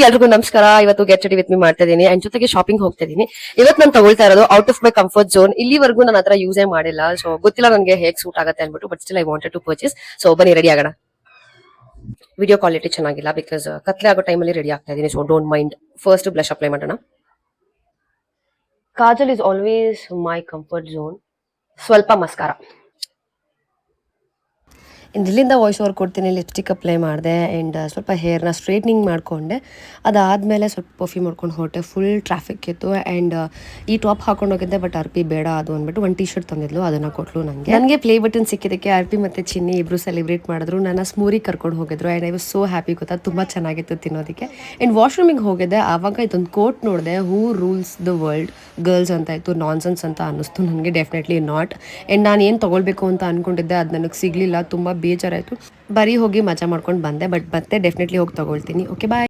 ಎಲ್ರಿಗೂ ನಮಸ್ಕಾರ. ಇವತ್ತು ಗೆಟ್ ರೆಡಿ ವಿತ್ ಮೀ ಮಾಡ್ತಾ ಇದೀನಿ ಅಂಡ್ ಜೊತೆಗೆ ಶಾಪಿಂಗ್ ಹೋಗ್ತಾ ಇದೀನಿ. ಇವತ್ತು ನಾನು ತಗೊಳ್ತಾ ಇರೋದು out of my comfort zone. ಇಲ್ಲಿವರೆಗೂ ನಾನು ಹತ್ರ ಯೂಸೇ ಮಾಡಿಲ್ಲ, ಸೊ ಗೊತ್ತಿಲ್ಲ ನನಗೆ ಹೇಗೆ ಸೂಟ್ ಆಗುತ್ತೆ ಅನ್ಬಿಟ್ಟು. But still I wanted to purchase. So ಬನ್ನಿ ರೆಡಿ ಆಗೋಣ. ವಿಡಿಯೋ ಕ್ವಾಲಿಟಿ ಚೆನ್ನಾಗಿಲ್ಲ ಬಿಕಾಸ್ ಕತ್ಲೆ ಆಗೋ ಟೈಮಲ್ಲಿ ರೆಡಿ ಆಗ್ತಾ ಇದೀನಿ, so don't mind. First blush apply ಮಾಡೋಣ. Kajal is always my comfort zone. ಸ್ವಲ್ಪ ಮಸ್ಕಾರ. ಇಲ್ಲಿಂದ ವಾಯ್ಸ್ ಓವರ್ ಕೊಡ್ತೀನಿ. ಲಿಪ್ಸ್ಟಿಕ್ ಅಪ್ಲೈ ಮಾಡಿದೆ ಆ್ಯಂಡ್ ಸ್ವಲ್ಪ ಹೇರ್ನ ಸ್ಟ್ರೈಟ್ನಿಂಗ್ ಮಾಡಿಕೊಂಡೆ. ಅದಾದಮೇಲೆ ಸ್ವಲ್ಪ ಪರ್ಫ್ಯೂಮ್ ಮಾಡ್ಕೊಂಡು ಹೊರಟೆ. ಫುಲ್ ಟ್ರಾಫಿಕ್ ಇತ್ತು ಆ್ಯಂಡ್ ಈ ಟಾಪ್ ಹಾಕೊಂಡು ಹೋಗಿದ್ದೆ, ಬಟ್ ಆರ್ ಪಿ ಬೇಡ ಅದು ಅಂದ್ಬಿಟ್ಟು ಒಂದು ಟೀ ಶರ್ಟ್ ತಂದಿದ್ಲು, ಅದನ್ನು ಕೊಟ್ಟಲು ನನಗೆ ಪ್ಲೇ ಬಟನ್ ಸಿಕ್ಕಿದ್ದಕ್ಕೆ ಆರ್ ಪಿ ಮತ್ತು ಚಿನ್ನಿ ಇಬ್ಬರು ಸೆಲೆಬ್ರೇಟ್ ಮಾಡಿದ್ರು. ನನ್ನ ಸ್ಮೂರಿಗೆ ಕರ್ಕೊಂಡು ಹೋಗಿದ್ರು and I was so happy. ಗೊತ್ತಾ, ತುಂಬ ಚೆನ್ನಾಗಿತ್ತು ತಿನ್ನೋದಕ್ಕೆ. ಆ್ಯಂಡ್ ವಾಶ್ರೂಮಿಗೆ ಹೋಗಿದ್ದೆ. ಆವಾಗ ಇದೊಂದು ಕೋಟ್ ನೋಡಿದೆ, ಹೂ ರೂಲ್ಸ್ ದ ವರ್ಲ್ಡ್ ಗರ್ಲ್ಸ್ ಅಂತ ಇತ್ತು. ನಾನ್ಸೆನ್ಸ್ ಅಂತ ಅನ್ನಿಸ್ತು ನನಗೆ. Definitely not. ಆ್ಯಂಡ್ ನಾನು ಏನು ತೊಗೊಳ್ಬೇಕು ಅಂತ ಅಂದ್ಕೊಂಡಿದ್ದೆ, ಅದು ನನಗೆ ಸಿಗಲಿಲ್ಲ. ತುಂಬ ಬೇಜಾರಾಯಿತು. ಬರೀ ಹೋಗಿ ಮಜಾ ಮಾಡ್ಕೊಂಡು ಬಂದೆ. ಬಟ್ ಮತ್ತೆ ಡೆಫಿನೆಟ್ಲಿ ಹೋಗಿ ತೊಗೊಳ್ತೀನಿ. ಓಕೆ, ಬಾಯ್.